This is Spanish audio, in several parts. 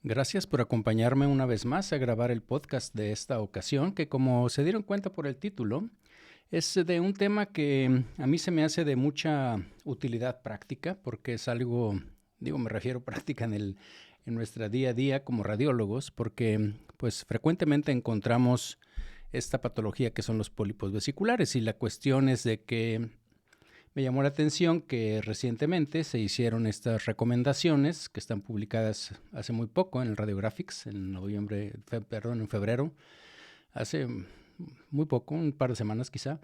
Gracias por acompañarme una vez más a grabar el podcast de esta ocasión, que como se dieron cuenta por el título, es de un tema que a mí se me hace de mucha utilidad práctica, porque es algo, me refiero práctica en nuestra día a día como radiólogos, porque pues frecuentemente encontramos esta patología que son los pólipos vesiculares y la cuestión es de que me llamó la atención que recientemente se hicieron estas recomendaciones que están publicadas hace muy poco en el Radiographics, en febrero, hace muy poco, un par de semanas quizá,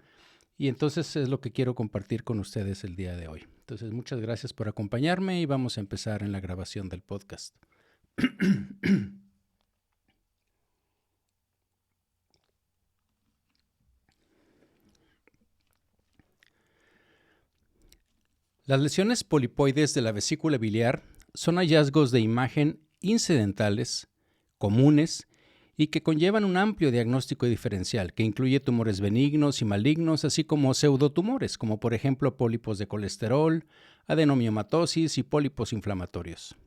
y entonces es lo que quiero compartir con ustedes el día de hoy. Entonces, muchas gracias por acompañarme y vamos a empezar en la grabación del podcast. Las lesiones polipoides de la vesícula biliar son hallazgos de imagen incidentales, comunes y que conllevan un amplio diagnóstico diferencial que incluye tumores benignos y malignos, así como pseudotumores, como por ejemplo pólipos de colesterol, adenomiomatosis y pólipos inflamatorios.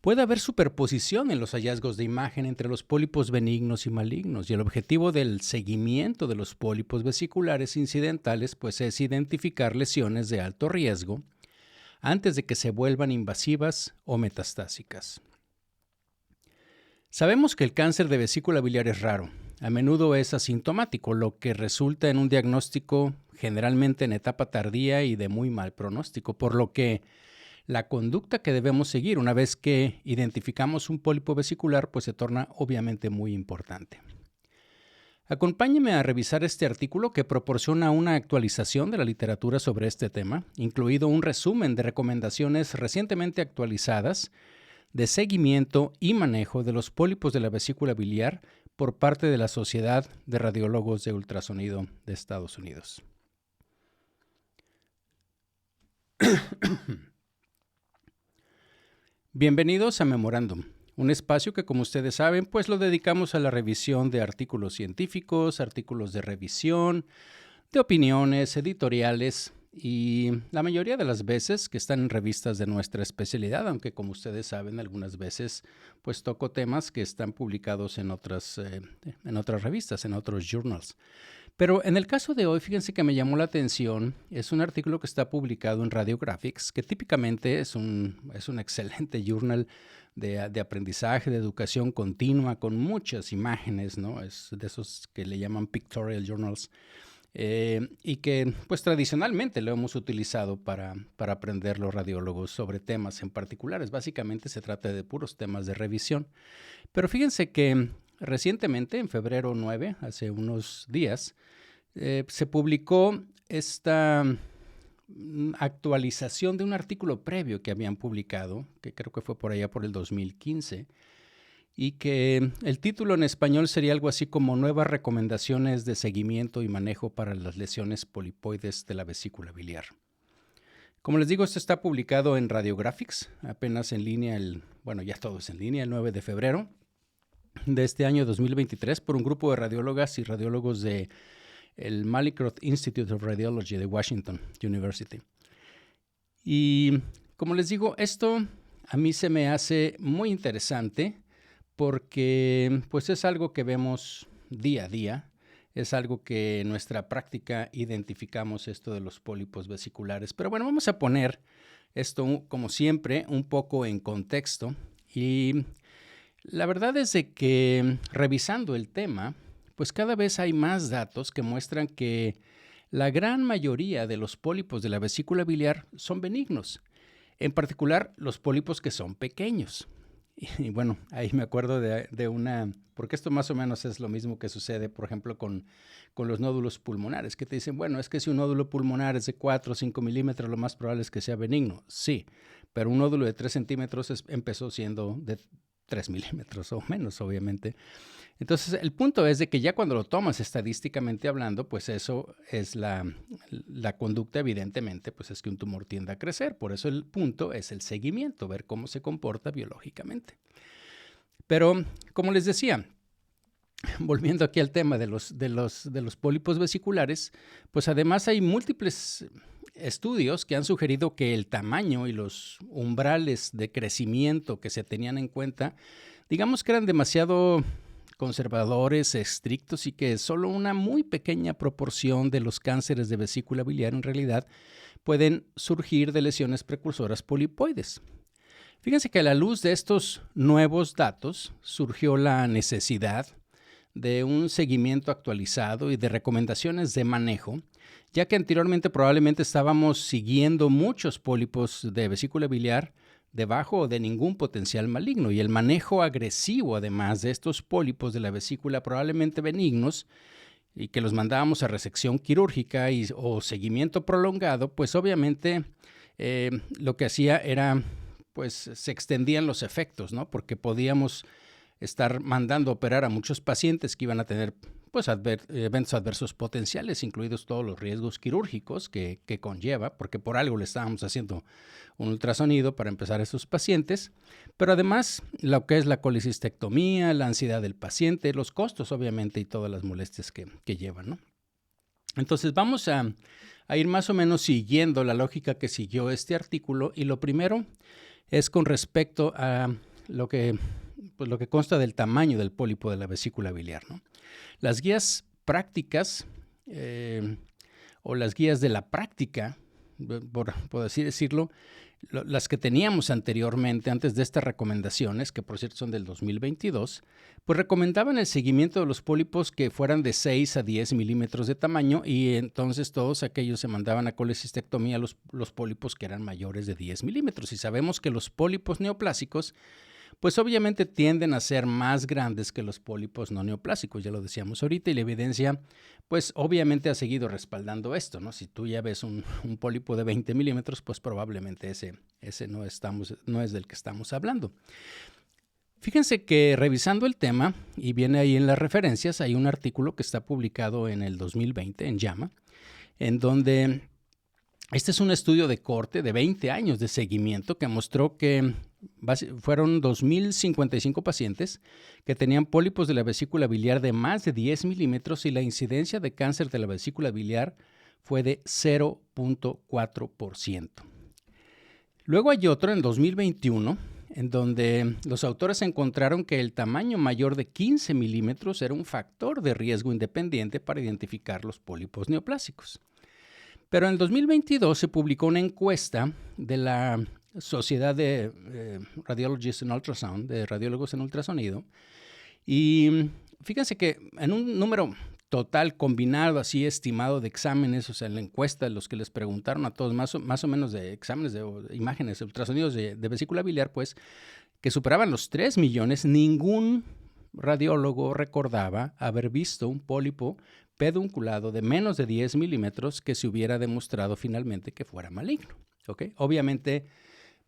Puede haber superposición en los hallazgos de imagen entre los pólipos benignos y malignos, y el objetivo del seguimiento de los pólipos vesiculares incidentales pues, es identificar lesiones de alto riesgo antes de que se vuelvan invasivas o metastásicas. Sabemos que el cáncer de vesícula biliar es raro, a menudo es asintomático, lo que resulta en un diagnóstico generalmente en etapa tardía y de muy mal pronóstico, por lo que la conducta que debemos seguir una vez que identificamos un pólipo vesicular pues se torna obviamente muy importante. Acompáñeme a revisar este artículo que proporciona una actualización de la literatura sobre este tema, incluido un resumen de recomendaciones recientemente actualizadas de seguimiento y manejo de los pólipos de la vesícula biliar por parte de la Sociedad de Radiólogos de Ultrasonido de Estados Unidos. Bienvenidos a Memorándum, un espacio que, como ustedes saben, pues lo dedicamos a la revisión de artículos científicos, artículos de revisión, de opiniones, editoriales y la mayoría de las veces que están en revistas de nuestra especialidad, aunque como ustedes saben, algunas veces pues toco temas que están publicados en otras revistas, en otros journals. Pero en el caso de hoy, fíjense que me llamó la atención, es un artículo que está publicado en Radiographics, que típicamente es un excelente journal de aprendizaje, de educación continua, con muchas imágenes, ¿no? Es de esos que le llaman pictorial journals, y que pues tradicionalmente lo hemos utilizado para aprender los radiólogos sobre temas en particulares. Básicamente se trata de puros temas de revisión. Pero fíjense que recientemente, en febrero 9, hace unos días, se publicó esta actualización de un artículo previo que habían publicado, que creo que fue por allá por el 2015, y que el título en español sería algo así como Nuevas recomendaciones de seguimiento y manejo para las lesiones polipoides de la vesícula biliar. Como les digo, esto está publicado en Radiographics, apenas en línea, ya todo es en línea, el 9 de febrero de este año 2023, por un grupo de radiólogas y radiólogos de el Mallinckrodt Institute of Radiology de Washington University. Y como les digo, esto a mí se me hace muy interesante porque pues es algo que vemos día a día, es algo que en nuestra práctica identificamos esto de los pólipos vesiculares. Pero bueno, vamos a poner esto, como siempre, un poco en contexto. Y la verdad es de que revisando el tema, pues cada vez hay más datos que muestran que la gran mayoría de los pólipos de la vesícula biliar son benignos, en particular los pólipos que son pequeños. Y bueno, ahí me acuerdo de una, porque esto más o menos es lo mismo que sucede, por ejemplo, con los nódulos pulmonares, que te dicen, bueno, es que si un nódulo pulmonar es de 4 o 5 milímetros, lo más probable es que sea benigno. Sí, pero un nódulo de 3 centímetros empezó siendo de 3 milímetros o menos, obviamente. Entonces, el punto es de que ya cuando lo tomas estadísticamente hablando, pues eso es la conducta, evidentemente, pues es que un tumor tiende a crecer. Por eso el punto es el seguimiento, ver cómo se comporta biológicamente. Pero, como les decía, volviendo aquí al tema de los pólipos vesiculares, pues además hay múltiples estudios que han sugerido que el tamaño y los umbrales de crecimiento que se tenían en cuenta, digamos que eran demasiado conservadores, estrictos y que solo una muy pequeña proporción de los cánceres de vesícula biliar en realidad pueden surgir de lesiones precursoras polipoides. Fíjense que a la luz de estos nuevos datos surgió la necesidad de un seguimiento actualizado y de recomendaciones de manejo, ya que anteriormente probablemente estábamos siguiendo muchos pólipos de vesícula biliar de bajo o de ningún potencial maligno, y el manejo agresivo además de estos pólipos de la vesícula probablemente benignos y que los mandábamos a resección quirúrgica o seguimiento prolongado, pues obviamente lo que hacía era, pues se extendían los efectos, ¿no? Porque podíamos estar mandando a operar a muchos pacientes que iban a tener pues eventos adversos potenciales, incluidos todos los riesgos quirúrgicos que conlleva, porque por algo le estábamos haciendo un ultrasonido para empezar a estos pacientes, pero además lo que es la colecistectomía, la ansiedad del paciente, los costos obviamente y todas las molestias que llevan, ¿no? Entonces vamos a ir más o menos siguiendo la lógica que siguió este artículo, y lo primero es con respecto a lo que consta del tamaño del pólipo de la vesícula biliar, ¿no? Las guías prácticas o las guías de la práctica, por así decirlo, las que teníamos anteriormente, antes de estas recomendaciones, que por cierto son del 2022, pues recomendaban el seguimiento de los pólipos que fueran de 6 a 10 milímetros de tamaño, y entonces todos aquellos se mandaban a colecistectomía los pólipos que eran mayores de 10 milímetros. Y sabemos que los pólipos neoplásicos pues obviamente tienden a ser más grandes que los pólipos no neoplásicos, ya lo decíamos ahorita, y la evidencia pues obviamente ha seguido respaldando esto, ¿no? Si tú ya ves un pólipo de 20 milímetros, pues probablemente ese no es del que estamos hablando. Fíjense que revisando el tema, y viene ahí en las referencias, hay un artículo que está publicado en el 2020 en JAMA, en donde este es un estudio de corte de 20 años de seguimiento que mostró que fueron 2.055 pacientes que tenían pólipos de la vesícula biliar de más de 10 milímetros, y la incidencia de cáncer de la vesícula biliar fue de 0.4%. Luego hay otro en 2021 en donde los autores encontraron que el tamaño mayor de 15 milímetros era un factor de riesgo independiente para identificar los pólipos neoplásicos. Pero en el 2022 se publicó una encuesta de la Sociedad de Radiologists in Ultrasound, de radiólogos en ultrasonido, y fíjense que en un número total combinado, así estimado, de exámenes, o sea, en la encuesta, los que les preguntaron a todos, más o menos de exámenes de imágenes, de ultrasonidos de vesícula biliar, pues, que superaban los 3 millones, ningún radiólogo recordaba haber visto un pólipo pedunculado de menos de 10 milímetros que se hubiera demostrado finalmente que fuera maligno, ¿ok? Obviamente,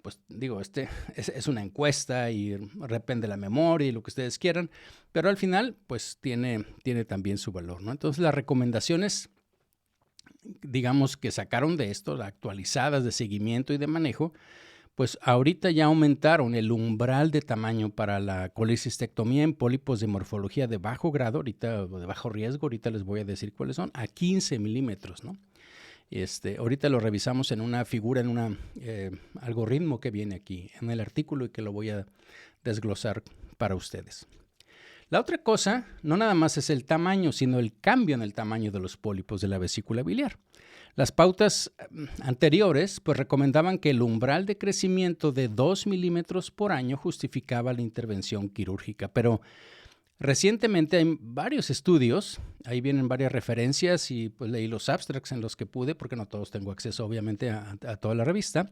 pues digo, es una encuesta y depende de la memoria y lo que ustedes quieran, pero al final, pues tiene también su valor, ¿no? Entonces, las recomendaciones, digamos, que sacaron de esto, actualizadas de seguimiento y de manejo, pues ahorita ya aumentaron el umbral de tamaño para la colecistectomía en pólipos de morfología de bajo grado, ahorita, o de bajo riesgo, ahorita les voy a decir cuáles son, a 15 milímetros, ¿no? Ahorita lo revisamos en una figura, en un algoritmo que viene aquí en el artículo y que lo voy a desglosar para ustedes. La otra cosa no nada más es el tamaño, sino el cambio en el tamaño de los pólipos de la vesícula biliar. Las pautas anteriores pues recomendaban que el umbral de crecimiento de 2 milímetros por año justificaba la intervención quirúrgica, pero recientemente hay varios estudios, ahí vienen varias referencias y pues leí los abstracts en los que pude, porque no todos tengo acceso obviamente a toda la revista,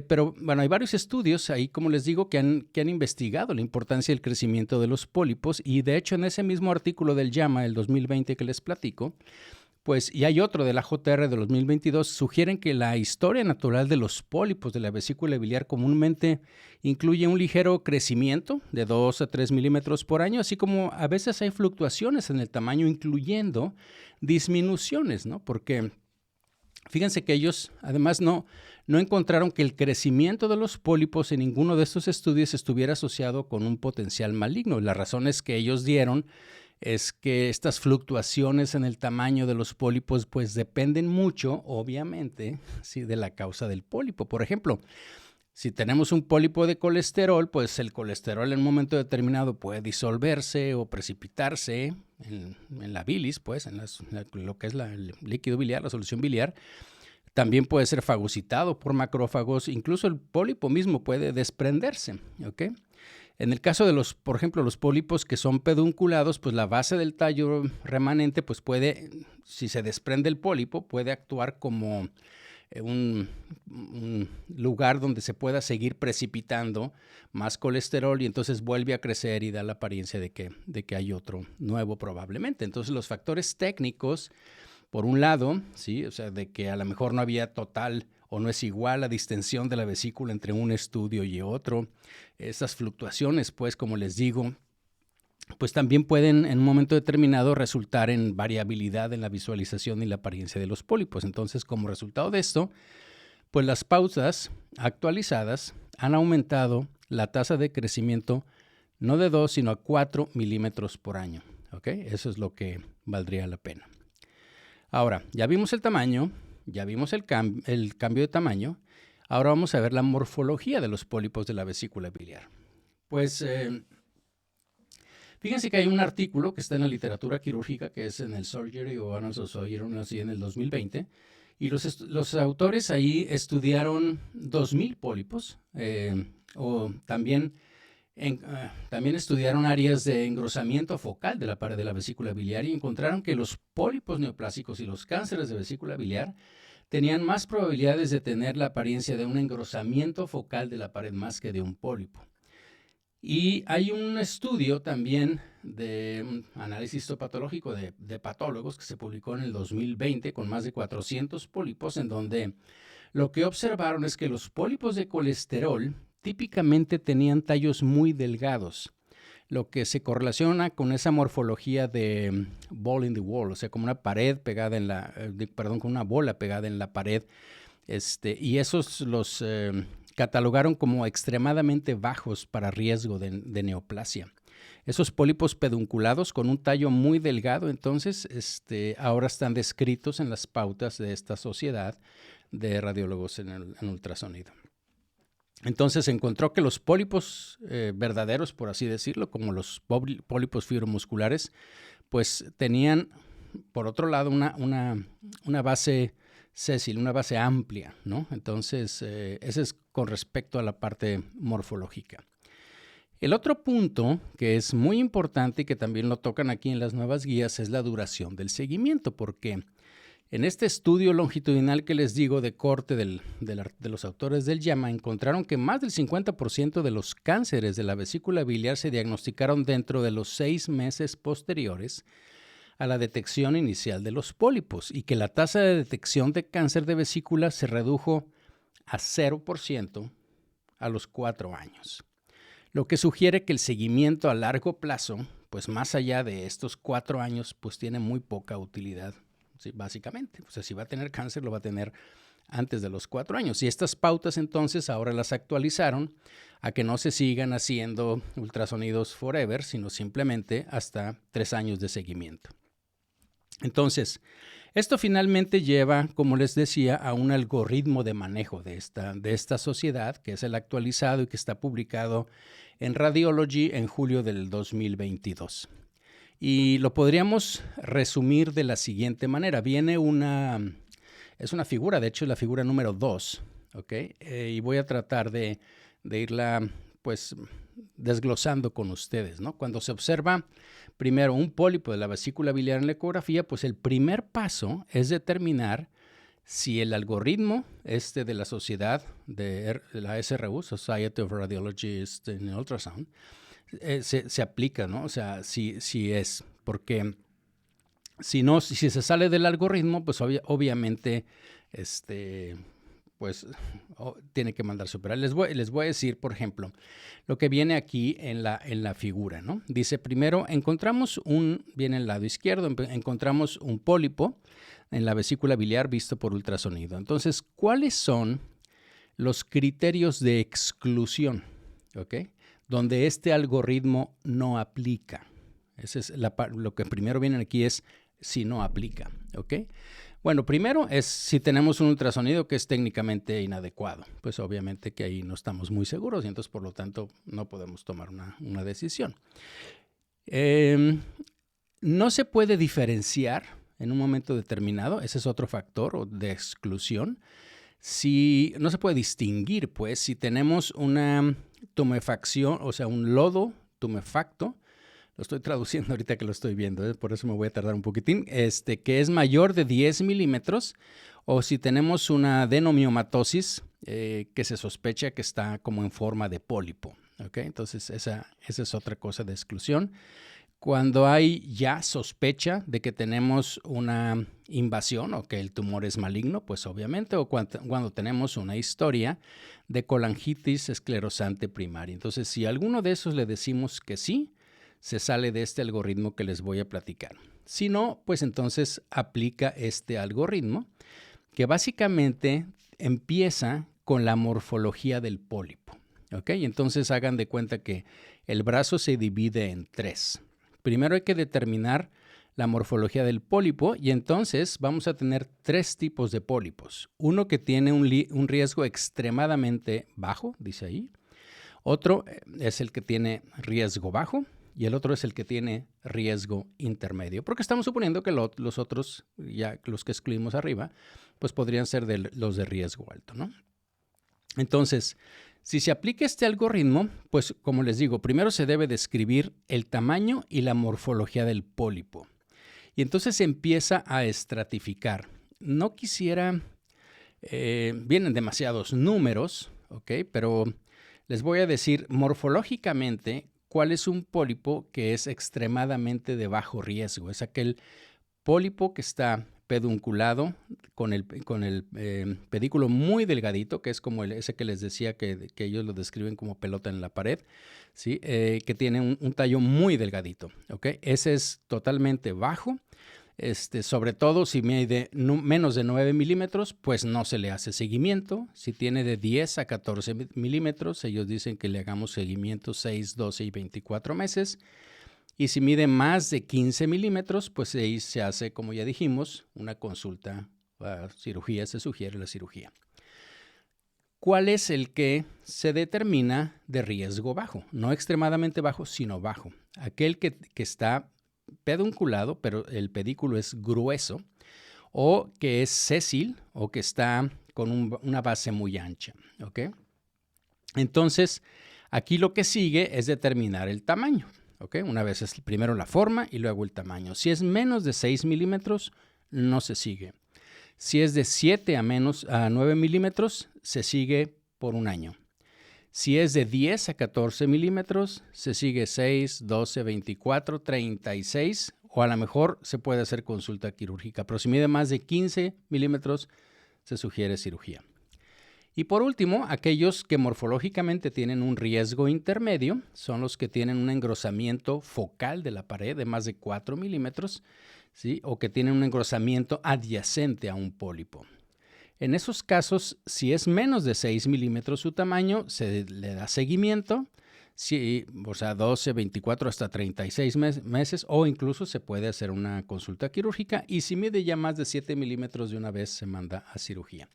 pero bueno, hay varios estudios ahí, como les digo, que han investigado la importancia del crecimiento de los pólipos, y de hecho en ese mismo artículo del JAMA del 2020 que les platico, pues, y hay otro de la JR de 2022, sugieren que la historia natural de los pólipos de la vesícula biliar comúnmente incluye un ligero crecimiento de 2 a 3 milímetros por año, así como a veces hay fluctuaciones en el tamaño, incluyendo disminuciones, ¿no? Porque fíjense que ellos además no encontraron que el crecimiento de los pólipos en ninguno de estos estudios estuviera asociado con un potencial maligno. Las razones que ellos dieron es que estas fluctuaciones en el tamaño de los pólipos pues dependen mucho, obviamente, sí, de la causa del pólipo. Por ejemplo, si tenemos un pólipo de colesterol, pues el colesterol en un momento determinado puede disolverse o precipitarse en la bilis, pues lo que es el líquido biliar, la solución biliar. También puede ser fagocitado por macrófagos, incluso el pólipo mismo puede desprenderse, ¿ok? En el caso de por ejemplo, los pólipos que son pedunculados, pues la base del tallo remanente, pues puede, si se desprende el pólipo, puede actuar como un lugar donde se pueda seguir precipitando más colesterol y entonces vuelve a crecer y da la apariencia de que hay otro nuevo probablemente. Entonces los factores técnicos, por un lado, ¿sí? O sea, de que a lo mejor no había total o no es igual la distensión de la vesícula entre un estudio y otro. Esas fluctuaciones, pues, como les digo, pues también pueden en un momento determinado resultar en variabilidad en la visualización y la apariencia de los pólipos. Entonces, como resultado de esto, pues las pautas actualizadas han aumentado la tasa de crecimiento no de 2, sino a 4 milímetros por año. ¿Ok? Eso es lo que valdría la pena. Ahora, ya vimos el tamaño, ya vimos el cambio de tamaño. Ahora vamos a ver la morfología de los pólipos de la vesícula biliar. Pues fíjense que hay un artículo que está en la literatura quirúrgica, que es en el Surgery o Annals of Surgery, así en el 2020, y los autores ahí estudiaron 2,000 pólipos, o también estudiaron áreas de engrosamiento focal de la pared de la vesícula biliar y encontraron que los pólipos neoplásicos y los cánceres de vesícula biliar tenían más probabilidades de tener la apariencia de un engrosamiento focal de la pared más que de un pólipo. Y hay un estudio también de análisis histopatológico de patólogos que se publicó en el 2020 con más de 400 pólipos, en donde lo que observaron es que los pólipos de colesterol típicamente tenían tallos muy delgados, lo que se correlaciona con esa morfología de ball in the wall, o sea, como una pared pegada con una bola pegada en la pared, y esos los catalogaron como extremadamente bajos para riesgo de neoplasia. Esos pólipos pedunculados con un tallo muy delgado, entonces, ahora están descritos en las pautas de esta sociedad de radiólogos en ultrasonido. Entonces se encontró que los pólipos verdaderos, por así decirlo, como los pólipos fibromusculares, pues tenían, por otro lado, una base sésil, una base amplia, ¿no? Entonces, ese es con respecto a la parte morfológica. El otro punto que es muy importante y que también lo tocan aquí en las nuevas guías es la duración del seguimiento, porque en este estudio longitudinal que les digo de corte de los autores del JAMA, encontraron que más del 50% de los cánceres de la vesícula biliar se diagnosticaron dentro de los 6 meses posteriores a la detección inicial de los pólipos y que la tasa de detección de cáncer de vesícula se redujo a 0% a los 4 años. Lo que sugiere que el seguimiento a largo plazo, pues más allá de estos 4 años, pues tiene muy poca utilidad. Sí, básicamente, o sea, si va a tener cáncer, lo va a tener antes de los 4 años. Y estas pautas entonces ahora las actualizaron a que no se sigan haciendo ultrasonidos forever, sino simplemente hasta 3 años de seguimiento. Entonces, esto finalmente lleva, como les decía, a un algoritmo de manejo de esta sociedad, que es el actualizado y que está publicado en Radiology en julio del 2022. Y lo podríamos resumir de la siguiente manera. Es una figura, de hecho es la figura número 2, ¿ok? Y voy a tratar de irla, pues, desglosando con ustedes, ¿no? Cuando se observa primero un pólipo de la vesícula biliar en la ecografía, pues el primer paso es determinar si el algoritmo de la sociedad de la SRU, Society of Radiologists in Ultrasound, se aplica, ¿no? O sea, si es, porque si se sale del algoritmo, pues obviamente, pues tiene que mandarse a operar. Les voy a decir, por ejemplo, lo que viene aquí en la figura, ¿no? Dice, primero viene el lado izquierdo, encontramos un pólipo en la vesícula biliar visto por ultrasonido. Entonces, ¿cuáles son los criterios de exclusión? ¿Ok? Donde este algoritmo no aplica. Ese es lo que primero viene aquí es si no aplica, ¿ok? Bueno, primero es si tenemos un ultrasonido que es técnicamente inadecuado. Pues obviamente que ahí no estamos muy seguros y entonces por lo tanto no podemos tomar una decisión. No se puede diferenciar en un momento determinado, ese es otro factor de exclusión. Si no se puede distinguir, pues, si tenemos una tumefacción, o sea, un lodo tumefacto, lo estoy traduciendo ahorita que lo estoy viendo, por eso me voy a tardar un poquitín, que es mayor de 10 milímetros, o si tenemos una adenomiomatosis que se sospecha que está como en forma de pólipo, ¿ok? Entonces, esa es otra cosa de exclusión. Cuando hay ya sospecha de que tenemos una invasión o que el tumor es maligno, pues obviamente, o cuando tenemos una historia de colangitis esclerosante primaria. Entonces, si a alguno de esos le decimos que sí, se sale de este algoritmo que les voy a platicar. Si no, pues entonces aplica este algoritmo que básicamente empieza con la morfología del pólipo, ¿ok? Entonces hagan de cuenta que el brazo se divide en 3. Primero hay que determinar la morfología del pólipo y entonces vamos a tener 3 tipos de pólipos. Uno que tiene un riesgo extremadamente bajo, dice ahí. Otro es el que tiene riesgo bajo y el otro es el que tiene riesgo intermedio. Porque estamos suponiendo que los otros, ya los que excluimos arriba, pues podrían ser los de riesgo alto, ¿no? Entonces, si se aplica este algoritmo, pues como les digo, primero se debe describir el tamaño y la morfología del pólipo. Y entonces se empieza a estratificar. No quisiera, vienen demasiados números, ¿ok? Pero les voy a decir morfológicamente cuál es un pólipo que es extremadamente de bajo riesgo. Es aquel pólipo que está pedunculado con el pedículo muy delgadito, que es como ese que les decía que ellos lo describen como pelota en la pared, ¿sí? Que tiene un tallo muy delgadito, ¿ok? Ese es totalmente bajo. Sobre todo si mide menos de 9 milímetros, pues no se le hace seguimiento. Si tiene de 10 a 14 milímetros, ellos dicen que le hagamos seguimiento 6, 12 y 24 meses. Y si mide más de 15 milímetros, pues ahí se hace, como ya dijimos, una consulta a cirugía, se sugiere la cirugía. ¿Cuál es el que se determina de riesgo bajo? No extremadamente bajo, sino bajo. Aquel que está pedunculado, pero el pedículo es grueso, o que es sésil, o que está con una base muy ancha, ¿ok? Entonces, aquí lo que sigue es determinar el tamaño, ¿ok? Una vez es primero la forma y luego el tamaño. Si es menos de 6 milímetros, no se sigue. Si es de 7 a 9 milímetros, se sigue por un año. Si es de 10 a 14 milímetros, se sigue 6, 12, 24, 36 o a lo mejor se puede hacer consulta quirúrgica. Pero si mide más de 15 milímetros, se sugiere cirugía. Y por último, aquellos que morfológicamente tienen un riesgo intermedio son los que tienen un engrosamiento focal de la pared de más de 4 milímetros, ¿sí? O que tienen un engrosamiento adyacente a un pólipo. En esos casos, si es menos de 6 milímetros su tamaño, se le da seguimiento, o sea, 12, 24 hasta 36 meses, o incluso se puede hacer una consulta quirúrgica, y si mide ya más de 7 milímetros de una vez, se manda a cirugía.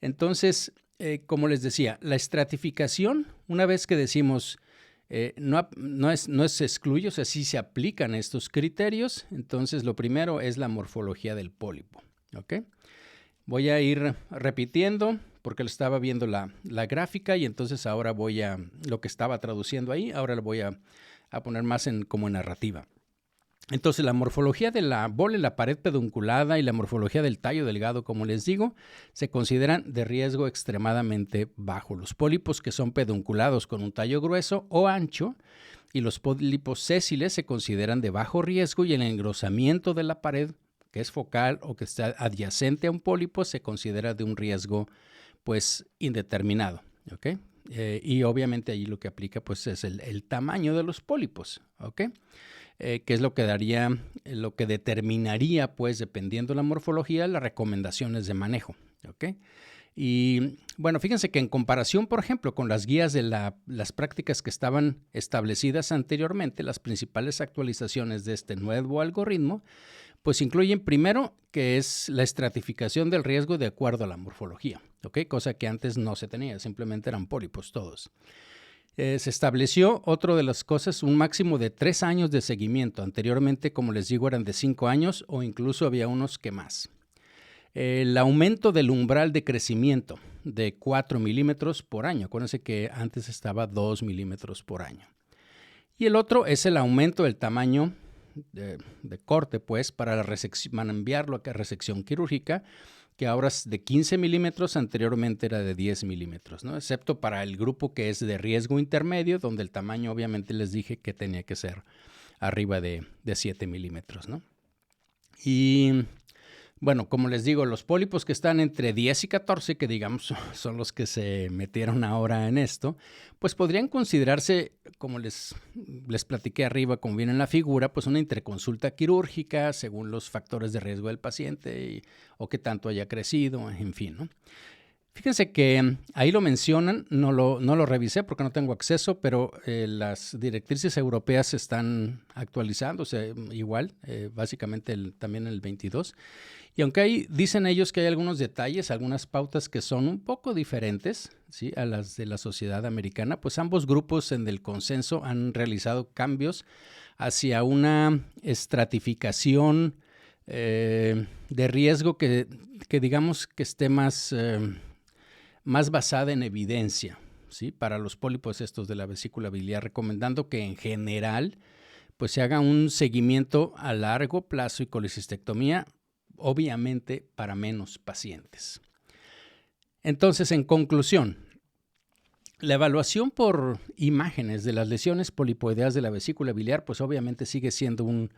Entonces, como les decía, la estratificación, una vez que decimos no es excluye, o sea, sí se aplican estos criterios, entonces lo primero es la morfología del pólipo, ¿ok? Voy a ir repitiendo porque lo estaba viendo la gráfica y entonces ahora lo que estaba traduciendo ahí, ahora lo voy a poner más como en narrativa. Entonces, la morfología de la bola en la pared pedunculada y la morfología del tallo delgado, como les digo, se consideran de riesgo extremadamente bajo. Los pólipos que son pedunculados con un tallo grueso o ancho y los pólipos sésiles se consideran de bajo riesgo y el engrosamiento de la pared, que es focal o que está adyacente a un pólipo, se considera de un riesgo, pues, indeterminado, ¿ok? Y obviamente ahí lo que aplica, pues, es el tamaño de los pólipos, ¿ok? Que es lo que determinaría, pues, dependiendo de la morfología, las recomendaciones de manejo, ¿ok? Y bueno, fíjense que en comparación, por ejemplo, con las guías de las prácticas que estaban establecidas anteriormente, las principales actualizaciones de este nuevo algoritmo, pues incluyen primero que es la estratificación del riesgo de acuerdo a la morfología, ¿ok? Cosa que antes no se tenía, simplemente eran pólipos todos. Se estableció, otra de las cosas, un máximo de 3 años de seguimiento. Anteriormente, como les digo, eran de 5 años o incluso había unos que más. El aumento del umbral de crecimiento de 4 milímetros por año. Acuérdense que antes estaba 2 milímetros por año. Y el otro es el aumento del tamaño de corte, pues, para enviarlo a resección quirúrgica, que ahora es de 15 milímetros, anteriormente era de 10 milímetros, ¿no? Excepto para el grupo que es de riesgo intermedio, donde el tamaño obviamente les dije que tenía que ser arriba de 7 milímetros, ¿no? Y bueno, como les digo, los pólipos que están entre 10 y 14, que digamos son los que se metieron ahora en esto, pues podrían considerarse, como les platiqué arriba, como viene en la figura, pues una interconsulta quirúrgica según los factores de riesgo del paciente o qué tanto haya crecido, en fin, ¿no? Fíjense que ahí lo mencionan, no lo revisé porque no tengo acceso, pero las directrices europeas se están actualizando, o sea, igual, básicamente también el 22. Y aunque dicen ellos que hay algunos detalles, algunas pautas que son un poco diferentes, ¿sí?, a las de la sociedad americana, pues ambos grupos en el consenso han realizado cambios hacia una estratificación de riesgo que digamos que esté más basada en evidencia, ¿sí?, para los pólipos estos de la vesícula biliar, recomendando que en general pues se haga un seguimiento a largo plazo y colecistectomía, obviamente para menos pacientes. Entonces, en conclusión, la evaluación por imágenes de las lesiones polipoideas de la vesícula biliar, pues obviamente sigue siendo un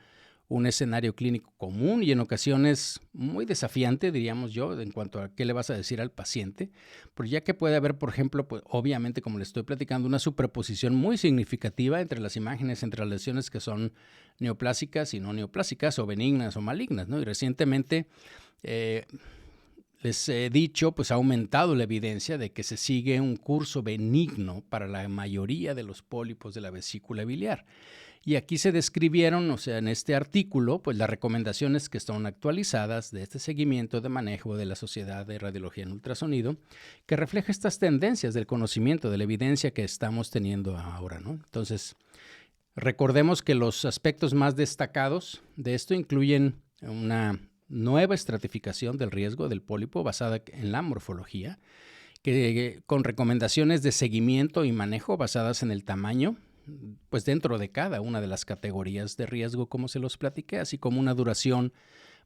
escenario clínico común y en ocasiones muy desafiante, diríamos yo, en cuanto a qué le vas a decir al paciente, pero ya que puede haber, por ejemplo, pues obviamente, como le estoy platicando, una superposición muy significativa entre las imágenes, entre las lesiones que son neoplásicas y no neoplásicas, o benignas o malignas, ¿no? Y recientemente les he dicho, pues ha aumentado la evidencia de que se sigue un curso benigno para la mayoría de los pólipos de la vesícula biliar. Y aquí se describieron, o sea, en este artículo, pues las recomendaciones que están actualizadas de este seguimiento de manejo de la Sociedad de Radiología en Ultrasonido, que refleja estas tendencias del conocimiento, de la evidencia que estamos teniendo ahora, ¿no? Entonces, recordemos que los aspectos más destacados de esto incluyen una nueva estratificación del riesgo del pólipo basada en la morfología, con recomendaciones de seguimiento y manejo basadas en el tamaño, pues dentro de cada una de las categorías de riesgo, como se los platiqué, así como una duración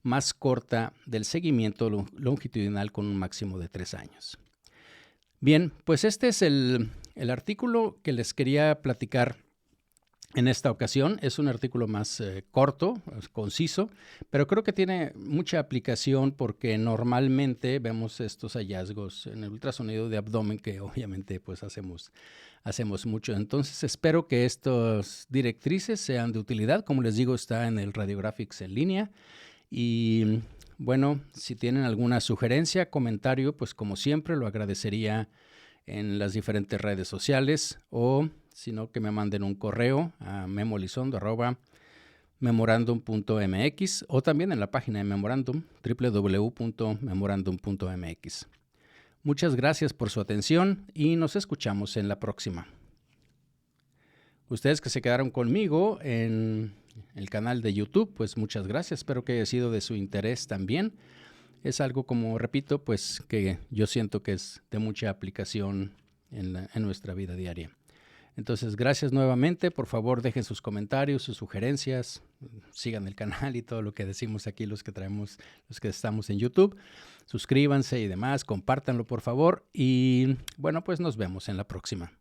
más corta del seguimiento longitudinal con un máximo de 3 años. Bien, pues este es el artículo que les quería platicar en esta ocasión. Es un artículo más corto, conciso, pero creo que tiene mucha aplicación porque normalmente vemos estos hallazgos en el ultrasonido de abdomen que obviamente pues hacemos mucho. Entonces espero que estas directrices sean de utilidad. Como les digo, está en el Radiographics en línea. Y bueno, si tienen alguna sugerencia, comentario, pues como siempre lo agradecería en las diferentes redes sociales o sino que me manden un correo a memolizondo@memorandum.mx o también en la página de Memorandum, www.memorandum.mx. Muchas gracias por su atención y nos escuchamos en la próxima. Ustedes que se quedaron conmigo en el canal de YouTube, pues muchas gracias. Espero que haya sido de su interés también. Es algo, como repito, pues que yo siento que es de mucha aplicación en nuestra vida diaria. Entonces, gracias nuevamente. Por favor, dejen sus comentarios, sus sugerencias, sigan el canal y todo lo que decimos aquí los que estamos en YouTube. Suscríbanse y demás, compártanlo por favor. Y bueno, pues nos vemos en la próxima.